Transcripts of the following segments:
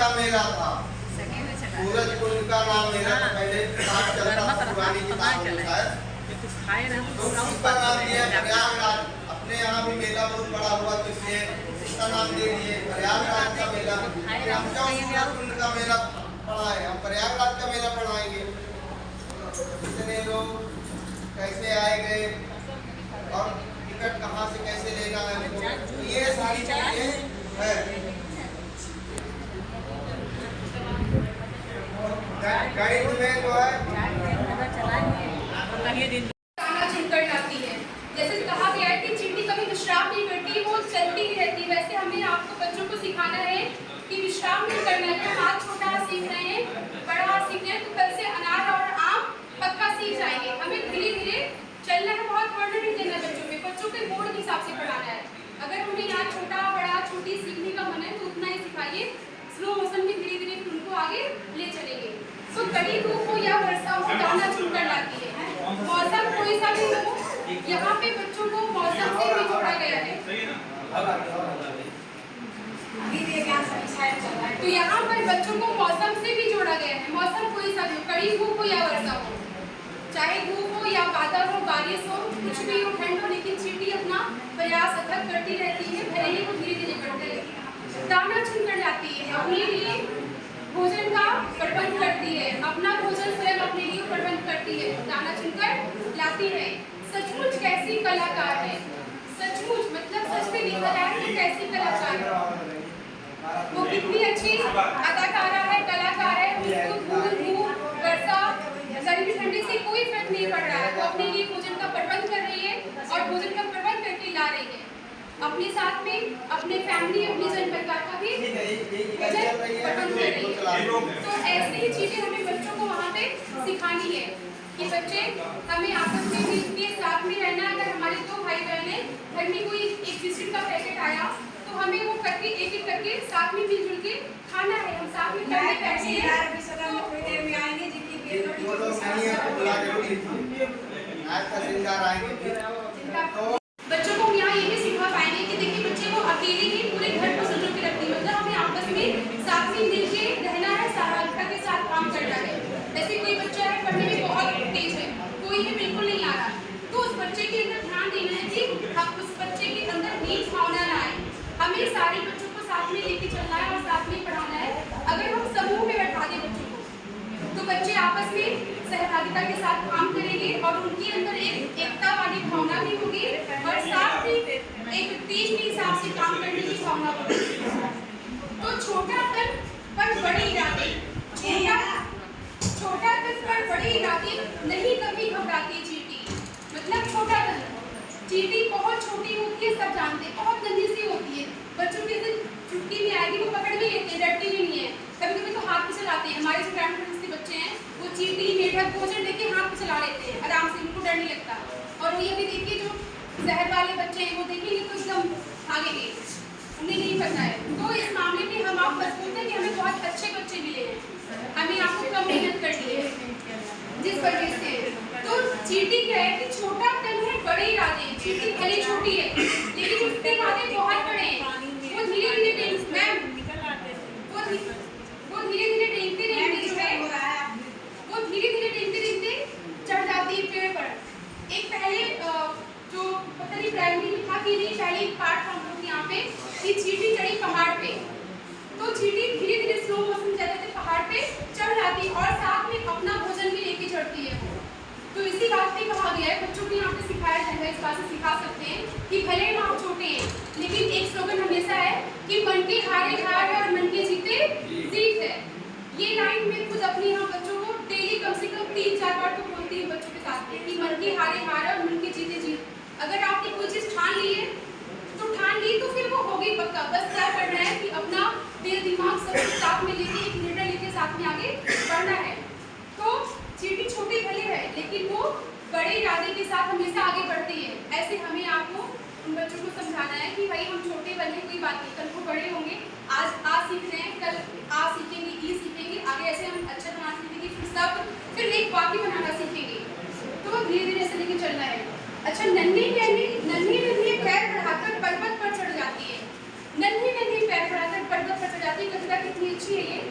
का मेला था, सूरज कुंड का नाम मेला था पहले, चलता पुरानी किताब होता है, तो उसका नाम दिया प्रयागराज। अपने यहाँ भी मेला बहुत बड़ा हुआ तो इसलिए इसका नाम दे दिए प्रयागराज का मेला। हम क्यों सूरज कुंड का मेला पढ़ाए, हम प्रयागराज का मेला पढ़ाएंगे। इतने लोग कैसे आए गए और टिकट कहाँ से कैसे लेना है, ये सारी चीजें है। गाइड में जो है गाना चुनकर लाती है। जैसे कहा गया है कि चींटी कभी विश्राम नहीं करती, वो चलती ही रहती। वैसे हमें आपको बच्चों को सिखाना है कि विश्राम नहीं करना है। हम आज छोटा सीख रहे हैं, बड़ा सीख रहे हैं, तो कल से अनार और आम पक्का सीख जाएंगे। हमें धीरे धीरे चलना है, बहुत बर्डन नहीं देना है बच्चों के मूड के हिसाब से पढ़ाना है। अगर हमें यहाँ छोटा बड़ा छोटी सीखने का मन है तो उतना ही सिखाइए, स्लो मोशन में धीरे धीरे उनको आगे ले चलेंगे। तो कड़ी धूप हो या वर्षा हो, दाना चुनकर लाती है। मौसम कोई सा भी हो, यहाँ पे बच्चों को मौसम से भी जोड़ा गया है। तो यहाँ पर बच्चों को मौसम से भी जोड़ा गया है। मौसम कोई सा भी हो, कड़ी धूप हो या वर्षा हो, चाहे धूप हो या बादल हो, बारिश हो, कुछ भी हो, ठंड हो, लेकिन चींटी अपना प्रयास अथक करती रहती है, भले ही वो धीरे धीरे बढ़ते रहती है। दाना चुनकर लाती है, अपने लिए भोजन का प्रबंध करती है, अपना भोजन स्वयं अपने लिए प्रबंध करती है, दाना चुनकर लाती है। सचमुच कैसी कलाकार है, सचमुच मतलब सच में लिखा जाए तो कैसी कलाकार है, वो कितनी अच्छी अदाकारा है, कलाकार है। उसको धूप वर्षा गर्मी ठंडी से कोई फर्क नहीं पड़ रहा है, वो अपने लिए भोजन का प्रबंध कर रही है और भोजन का प्रबंध करके ला रही है। अपने साथ में अपने फैमिली, अपने जन परिवार का भी भोजन प्रबंध कर रही है। तो ऐसी ही चीजें हमें बच्चों को वहाँ पे सिखानी है कि बच्चे हमें आपस में मिलकर साथ में रहना। अगर हमारे दो भाई बहन हैं, घर में कोई एक बिस्किट का पैकेट आया तो हमें वो करके एक एक करके साथ में मिलजुल के खाना है। हम साथ में खाने बैठे हैं बच्चों को हम यहाँ ये भी सिखा पाएंगे कि देखिए बच्चे को अकेले ही पूरे घर को संजो के रखती है, मतलब हमें आपस में साथ में मिलके रहना है, सहभागिता के साथ काम करना है। जैसे कोई बच्चा है पढ़ने में बहुत तेज है, कोई है बिल्कुल नहीं आ रहा, तो उस बच्चे के अंदर ध्यान देना है कि उस बच्चे के अंदर नीच भावना ना आए। हमें सारे बच्चों को साथ में लेके चलना है और साथ में पढ़ाना है। अगर हम समूह में बैठा दें बच्चों को तो बच्चे आपस में सहभागिता के साथ काम करेंगे और उनके अंदर एक एकता वाली भावना भी होगी और साथ ही एक टीम के हिसाब से काम करने की भावना होगी। तो छोटा तन पर बड़े इरादे, छोटा तन पर बड़े इरादे, नहीं कभी घबराती चींटी। मतलब छोटा तन, चींटी बहुत छोटी होती है, सब जानते हैं, बहुत नन्ही सी होती है। बच्चों के दिन छुट्टी में आएगी वो पकड़ भी लेते हैं, डरती भी नहीं है। कभी कभी तो हाथ भी चलाते हैं। हमारे जो ग्रामीण बच्चे हैं वो चींटी मेढक भोजन लेके हाथ पे चला लेते हैं आराम से, उनको डर नहीं लगता। और ये भी देखिए जो जहर वाले बच्चे हैं वो देखेंगे तो एकदम भागेंगे, उन्हें नहीं पता है। तो इस मामले में हम आप मजबूत हैं कि हमें बहुत अच्छे बच्चे मिले हैं, हमें आपको कम मेहनत करनी है जिस वजह से। तो चींटी क्या है कि छोटा तन है बड़े इरादे। चींटी भले छोटी है लेकिन उसके इरादे बहुत बड़े हैं। वो धीरे धीरे चढ़ जाती है पेड़ पर। एक पहले जो पता नहीं प्राइमरी में था कि नहीं, पहले पार्ट था हम लोग यहाँ पे कि चींटी चढ़ी पहाड़ पे। तो चींटी धीरे धीरे स्लो मोशन में चलते पहाड़ पे चढ़ जाती और साथ में अपना भोजन भी लेके चढ़ती है वो। तो इसी बात पे कहा गया है, बच्चों को यहाँ पे सिखाया जाएगा, इस बात से सिखा सकते हैं कि भले हम आप छोटे हैं लेकिन एक स्लोगन हमेशा है कि मन के हारे हार है और मन के जीते जीत है। ये लाइन मैं खुद अपने यहाँ बच्चों को डेली कम से कम 3-4 बार तो बोलती हूँ बच्चों के साथ में कि मन के हारे हार है और मन के जीते जीत। अगर आपने कोई चीज़ ठान ली है तो ठान ली तो फिर वो होगी पक्का। बस क्या करना है कि अपना दिल दिमाग सब साथ में लेके एक निर्णय लेके साथ में आगे बढ़ना है। तो चींटी छोटी भले है लेकिन वो बड़े इरादे के साथ हमेशा आगे बढ़ती है। ऐसे हमें आपको उन बच्चों को समझाना है कि भाई हम छोटे बने कोई बात नहीं, कल को बड़े होंगे। आज आ सीख रहे हैं, कल आ सीखेंगे, ई सीखेंगे, आगे ऐसे हम अच्छा बनाना सीखेंगे, फिर एक वाक्य बनाना सीखेंगे। तो धीरे धीरे ऐसे लेके चलना है। अच्छा, नन्ही पैर बढ़ाकर पर्वत पर चढ़ जाती है। नन्ही पैर बढ़ाकर पर्वत पर चढ़ जाती है। कविता कितनी अच्छी है ये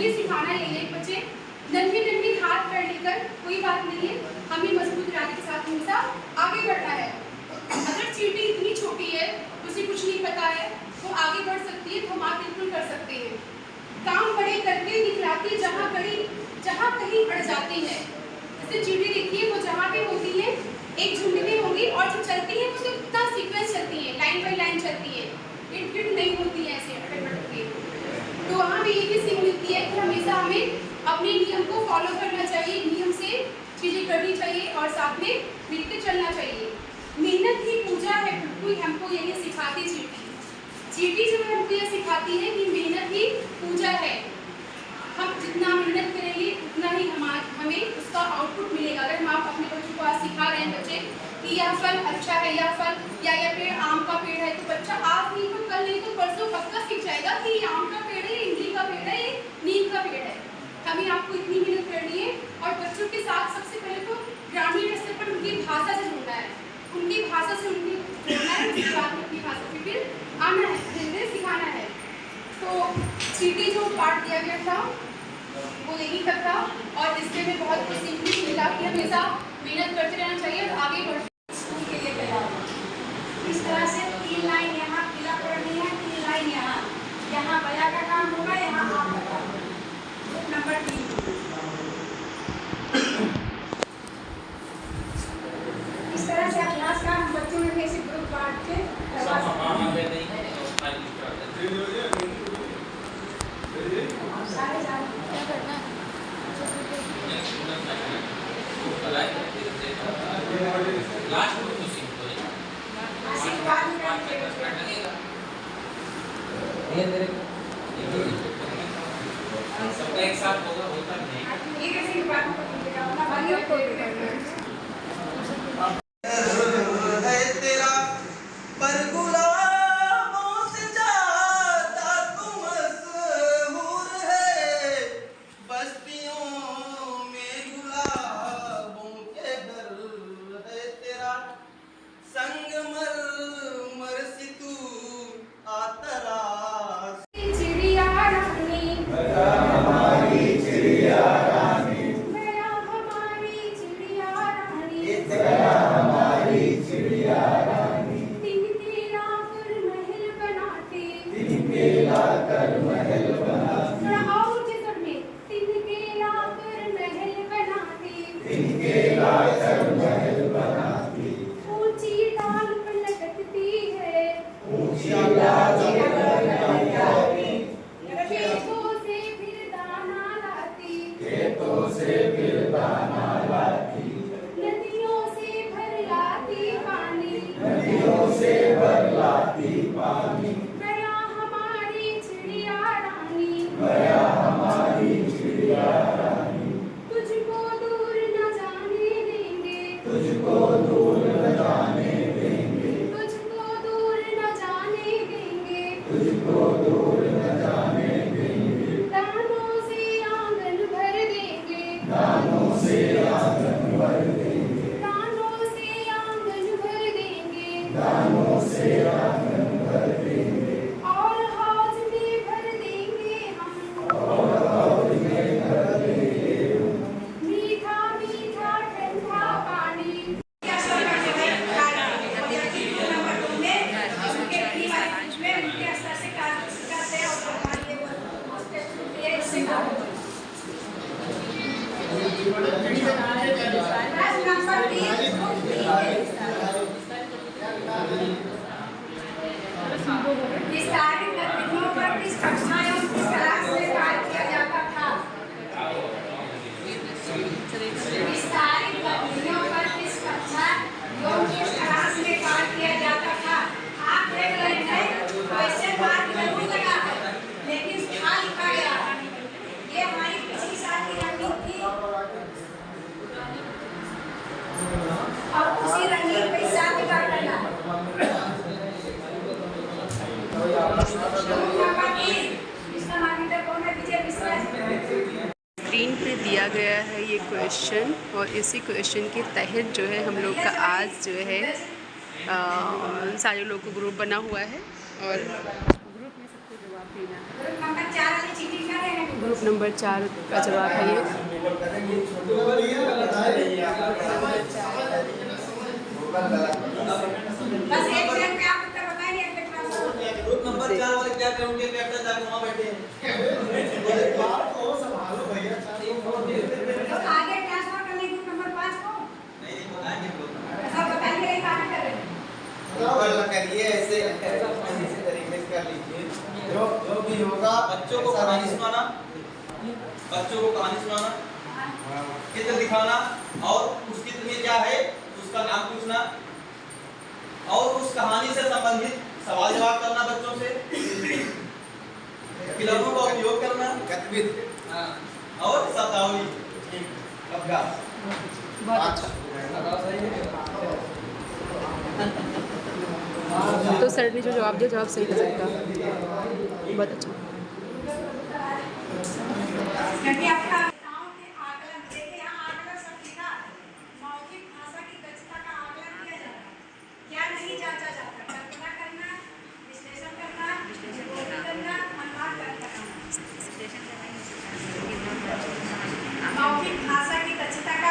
हमें सिखाना यही है बच्चे, नन्हे नन्हे हाथ पैर लेकर कोई बात नहीं है, हमें मजबूत इरादे के साथ हमेशा आगे बढ़ना है। अगर चींटी इतनी छोटी है, उसे कुछ नहीं पता है, वो आगे बढ़ सकती है तो हम आप बिल्कुल कर सकते हैं। काम बड़े करके दिखलाती जहाँ कहीं अड़ जाती है। जैसे चींटी देखिए, वो जहाँ पे होती है एक झुंड में होगी और जब चलती है तो इतना सीक्वेंस चलती है, लाइन बाई लाइन चलती है, इट फिट नहीं होती है ऐसे अटक के। तो वहाँ भी ये भी सीख मिलती है कि हमेशा हमें अपने नियम को फॉलो करना चाहिए, नियम से चीज़ें करनी चाहिए और साथ में मिलकर चलना चाहिए। मेहनत ही पूजा है, बिल्कुल हमको यही सिखाती चींटी जो है हमको यह सिखाती है कि मेहनत ही पूजा है। हम जितना मेहनत करेंगे उतना ही हमें उसका आउटपुट मिलेगा। अगर हम आप अपने बच्चों को आज सिखा रहे हैं बच्चे कि यह फल अच्छा है, यह फल या यह पेड़ आम का पेड़ है, तो बच्चा आज नहीं तो कल नहीं तो परसों पक्का सीख जाएगा कि ये आम का पेड़ है, इमली का पेड़ है, ये नीम का पेड़ है। हमें आपको इतनी मेहनत करनी है और बच्चों के साथ सबसे पहले तो ग्रामीण स्तर पर उनकी भाषा से जुड़ना है, उनकी भाषा से उनकी जोड़ना है, उसके बाद में अपनी भाषा से फिर आना है, धीरे सिखाना है। तो चींटी जो पाठ दिया गया था वो यही तक था और इससे में बहुत कुछ सीखने को मिला कि हमेशा मेहनत करते रहना चाहिए और आगे बढ़ स्कूल के लिए तैयार। इस तरह से 3 लाइन यहाँ पीला पढ़नी है, 3 लाइन यहाँ भैया का काम होगा, यहाँ आप का काम होगा। बुक नंबर 3 इस तरह से अभ्यास का हम बच्चों में कैसे ग्रुप बांट के करवा सकते हैं। एक साथ होगा, होता नहीं। ये कैसे बात करेंगे अपना भाइयों को है तेरा पर गुलाबों से ज्यादा तू मशहूर है, बस्तियों में गुलाबों के घर है तेरा, संगमरमर से तू आतरा। चिड़िया रानी गया हमारी चिड़िया रानी, गया हमारी चिड़िया रानी, गया हमारी चिड़िया रानी, तिनके लाकर महल बनाते, तिनके लाकर महल बनाती, थोड़ा और ऊंचे स्वर में, तिनके लाकर महल बनाते, तिनके लाकर महल बनाती, ऊंची डाल पर लटकती है, ऊंची डाल पर लटकती, खेतों से फिर दाना लाती, खेतों से फिर दाना लाती, नदियों से भर लाती पानी, नदियों से भर लाती पानी, गया हमारी चिड़िया रानी, गया हमारी चिड़िया रानी, तुझको दूर न जाने देंगे, तुझको दूर न जाने देंगे, तुझको दूर न जाने देंगे, तुझको दूर न जाने देंगे, दानों से आंगन भर देंगे, दानों से आंगन भर देंगे, दानों से आंगन भर देंगे, दानों से आंगन भर देंगे, और हौज में भर देंगे हम, और हौज में भर देंगे, मीठा मीठा ठंडा पानी। क्या स्तर करते हैं कार्य नंबर 2 में उनके भी में उनके स्तर से कार्य करते हैं और हमारे ये इससे कार्य क्लास नंबर 3 इस कार्य गतिविधियों पर किस कक्षा एवं किस क्लास में कार्य किया जाता था। इस कार्य गतिविधियों पर किस कक्षा एवं किस क्लास में कार्य किया जाता था। आप देख रहे हैं वैसे मार्क जरूर लगा है लेकिन क्या लिखा गया है ये हमारी पिछली साल की रंगीन थी और उसी रंगीन पे साथ कर लेना। इसका मार्केटर कौन है? विजय मिश्रा। स्क्रीन पे दिया गया है ये क्वेश्चन और इसी क्वेश्चन के तहत जो है हम लोग का आज जो है सारे लोग को ग्रुप बना हुआ है और ग्रुप में सबको जवाब पीना है। ग्रुप नंबर 4 वाली चीटिंग कर रहे हैं। ग्रुप नंबर 4 का जवाब है ये। बस एक मिनट में आप उत्तर बताएंगे अगले क्लास में। ग्रुप नंबर 4 वाले क्या करेंगे? कैप्टन जाके वहां बैठे हैं। बात को संभालो भैया। तो आगे ट्रांसफर करने ग्रुप नंबर 5 को नहीं बताएंगे सब बताइए एक आगे करें। करिए ऐसे तरीके से कर लीजिए। जो भी होगा बच्चों को कहानी सुनाना, चित्र दिखाना और उस चित्र में क्या है उसका नाम पूछना और उस कहानी से संबंधित सवाल जवाब करना बच्चों से, खिलौनों का उपयोग करना और शब्दावली अभ्यास। बहुत अच्छा। तो सर ने जो जवाब दिया जवाब सही था सबका। बहुत अच्छा। क्योंकि आपका भाषाओं के आकलन देखिए यहाँ आकलन सब लिखा है। मौखिक भाषा की दक्षता का आकलन किया जाता है। क्या नहीं जांचा जाता? कल्पना करना, विश्लेषण करना, बोली करना, अनुवाद करना। मौखिक भाषा की दक्षता का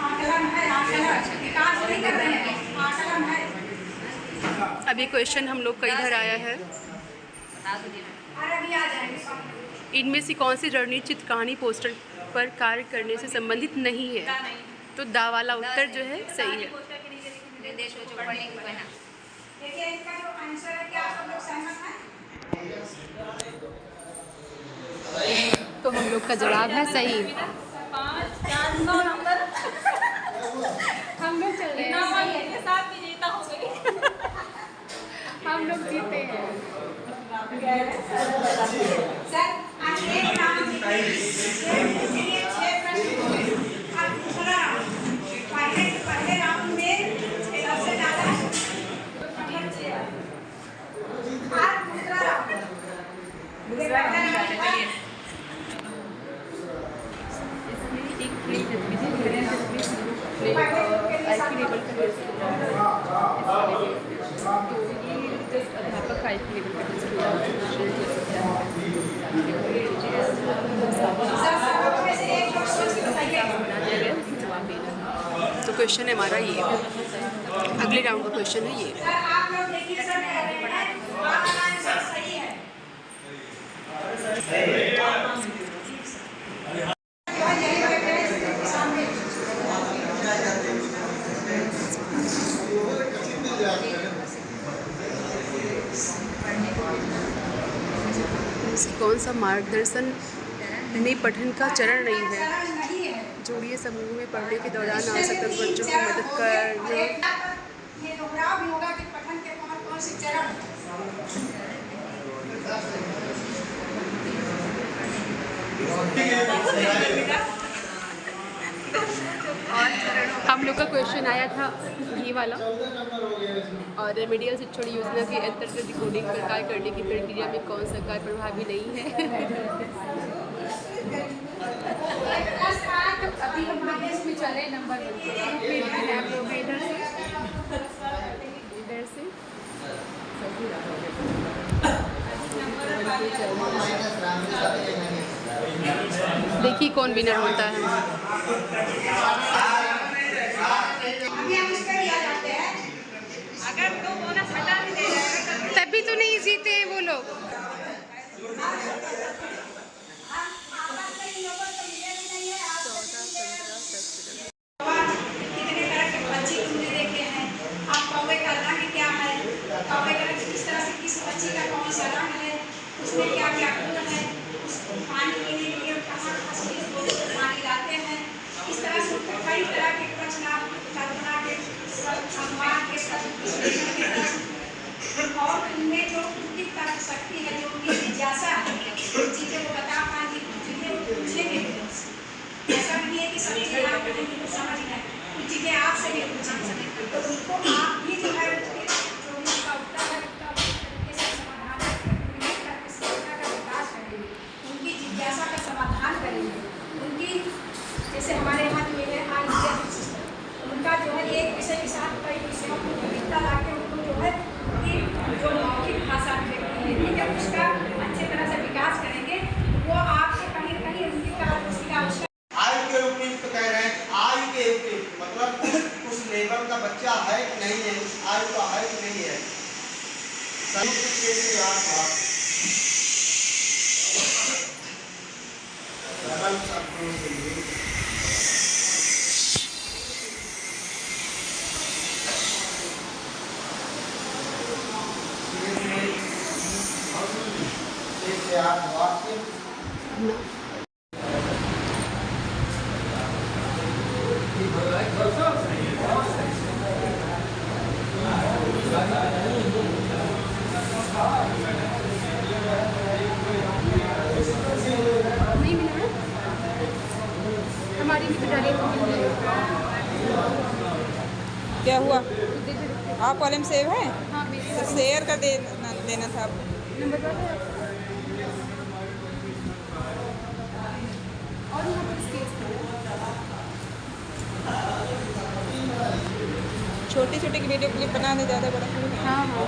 आकलन है। आकलन विकास नहीं कर रहे हैं, आकलन है। अब ये क्वेश्चन हम लोग का इधर आया है। और अभी आ जाएंगे सामने। इनमें से कौन सी रणनीति चित्र कहानी पोस्टर पर कार्य करने से संबंधित नहीं है? तो दा वाला उत्तर जो है सही है। देखिए इसका जो आंसर है क्या आप सब लोग सहमत हैं? तो हम लोग का जवाब है सही। 5 4 9 नंबर हम लोग चल रहे हैं के साथ भी जीता हो गई। हम लोग जीते हैं। सर आज एक राउंड जीते। 6 प्रश्न हुए। अब दूसरा राउंड। पहले राउंड में सबसे ज्यादा नंबर 6। आज दूसरा राउंड। इसमें एक प्ले गतिविधि प्ले और आईक्यू लेवल का टेस्ट होता है। तो ये जस्ट अध्यापक का आईक्यू लेवल का टेस्ट होता है। जवाब देना। तो क्वेश्चन है हमारा ये। अगले राउंड का क्वेश्चन है ये। सर आप लोग देखिए सर आपका आंसर सही है। कौन सा मार्गदर्शन में पठन का चरण नहीं है? नहीं है। जोड़िए समूह में पढ़ने के दौरान आवश्यक बच्चों की मदद करना। ये दोहराव भी होगा कि पठन के कौन से चरण। हम लोग का क्वेश्चन आया था ये वाला। और रेमेडियल शिक्षण योजना के अंतर्गत डिकोडिंग पर कार्य करने की प्रक्रिया में कौन सा कार्य प्रभावी नहीं है? अभी हम लोग इसमें चले नंबर 1 इधर से देखिए कौन विनर होता है। अगर तो बोनस हटा भी दे रहे हैं तभी तो नहीं जीते हैं वो लोग। कितने तरह के पक्षी तुमने देखे हैं? आप कौवे का रंग क्या है? कौवे का रंग किस तरह से किस पक्षी का कौन सा रंग है? उसमें क्या क्या गुण है? पानी पीने के लिए कहाँ पानी लाते हैं? इस तरह से कई तरह के प्रश्न आप कल्पना के अनुमान के और उनमें जो उनकी तर्क शक्ति है, जो उनकी जिज्ञासा है, चीज़ें को बता पाएंगे, चीज़ें वो पूछेंगे। ऐसा नहीं है कि सब चीज़ें आप समझ गए, कुछ चीज़ें आपसे भी पूछेंगे तो उनको आप भी जो है जो उनका उत्तर है उसका तरीके से समाधान करके समस्या का विकास करेंगे, उनकी जिज्ञासा का समाधान करेंगे। उनकी जैसे हमारे यहाँ जो है उनका जो है एक विषय के साथ कई विषयों को विविधता ला के उनको जो है कि जो मौखिक भाषा है उसका अच्छे तरह से नहीं है, आज तो हाइट नहीं है। संयुक्त के लिए आप सरल शब्दों से आप वाक्य नहीं मिला ना? हमारी भी तो डाली क्या हुआ? आप वाले में सेव है हाँ मेरी तो शेयर कर देना था आपको। नंबर पर है। और यहाँ पर स्केच छोटी छोटी की वीडियो क्लिप बना दे, ज़्यादा बड़ा। हाँ हाँ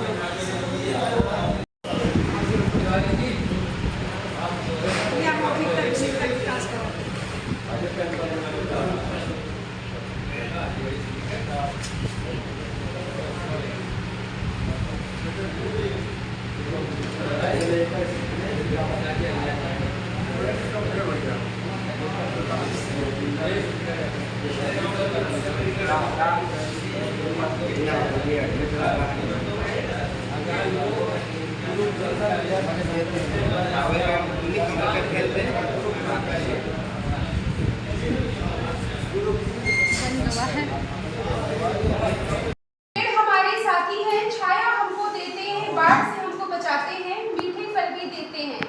पेड़ हमारे साथी हैं, छाया हमको देते हैं, बाढ़ से हमको बचाते हैं, मीठे फल भी देते हैं।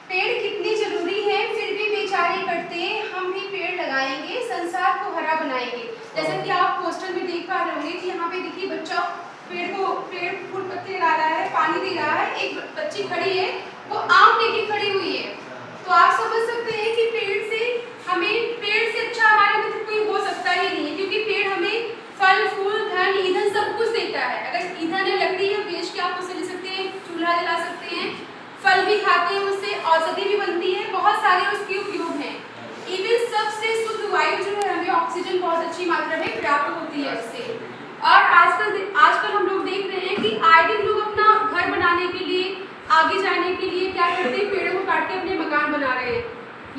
पेड़ कितनी जरूरी है, फिर भी बेचारे कटते हैं, हम भी पेड़ लगाएंगे, संसार को हरा बनाएंगे। जैसा कि आप पोस्टर में देख पा रहे होंगे कि यहाँ पे देखिए बच्चा पेड़ फूल पत्ते ला रहा है, पानी दे रहा है। एक बच्ची खड़ी है, वो आम लेके खड़ी हुई है। तो आप समझ सकते हैं कि पेड़ से अच्छा हमारे मित्र कोई हो सकता ही नहीं है, क्योंकि पेड़ हमें फल फूल धन ईंधन सब कुछ देता है। अगर ईंधन है, लकड़ी है, बेच के आप उसे ले सकते हैं, चूल्हा जला सकते हैं, फल भी खाते हैं, उससे औषधि भी बनती है, बहुत सारे उसके उपयोग हैं। इवन सबसे शुद्ध वायु जो है, हमें ऑक्सीजन बहुत अच्छी मात्रा में प्राप्त होती है इससे। और आजकल हम लोग देख रहे हैं कि आए दिन लोग अपना घर बनाने के लिए, आगे जाने के लिए क्या करते हैं, पेड़ों को काट के अपने मकान बना रहे हैं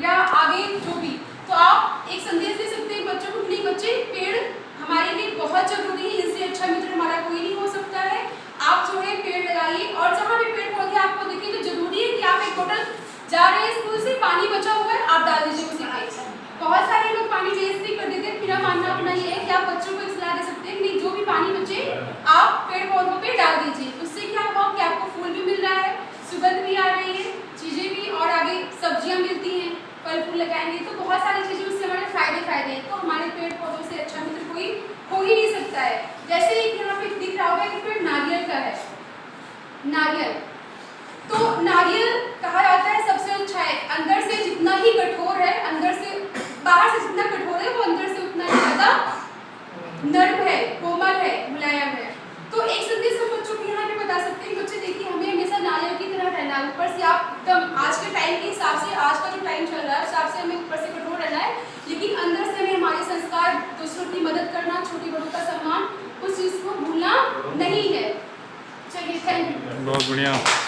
या आगे जो भी। तो आप एक संदेश दे सकते हैं बच्चों को, नहीं बच्चे, पेड़ हमारे लिए बहुत जरूरी है, इससे अच्छा मित्र हमारा कोई नहीं हो सकता है। आप जो है पेड़ लगाइए, और जहाँ भी पेड़ पौधे आपको दिखे तो जरूरी है कि आप एक बोतल जा रहे हैं स्कूल से, पानी बचा हुआ है, आप डाल दीजिए उसी पे। बहुत सारे लोग पानी वेस्ट भी कर देते हैं। मेरा मानना अपना ये है कि आप बच्चों को सलाह दे सकते हैं, नहीं जो भी पानी बचे आप पेड़ पौधों पे डाल दीजिए। उससे क्या होगा कि आपको फूल भी मिल रहा है, सुगंध भी आ रही है, चीज़ें भी, और आगे सब्जियां मिलती हैं, फल फूल लगाएंगे तो बहुत सारी चीज़ें उससे हमारे फायदे हैं। तो हमारे पेड़ पौधों से अच्छा मित्र कोई हो ही नहीं सकता है। जैसे एक यहाँ पे दिख रहा होगा कि पेड़ नारियल का है, नारियल, तो नारियल कहा जाता है सबसे अच्छा है। अंदर से जितना ही कठोर है, अंदर से बाहर से जितना कठोर है, वो अंदर से उतना ही ज़्यादा नर्म है, कोमल है, मुलायम है। तो एक संदेश हम बच्चों को यहाँ पे बता सकते हैं, बच्चे देखिए हमें हमेशा नारियल की तरह रहना है। ऊपर से आप एकदम आज के टाइम के हिसाब से, आज का जो टाइम चल रहा है उस हिसाब से हमें ऊपर से कठोर रहना है, लेकिन अंदर से हमें हमारे संस्कार, दूसरों की मदद करना, छोटी बड़ों का सम्मान, उस चीज़ को भूलना नहीं है। चलिए, थैंक यू। बहुत बढ़िया।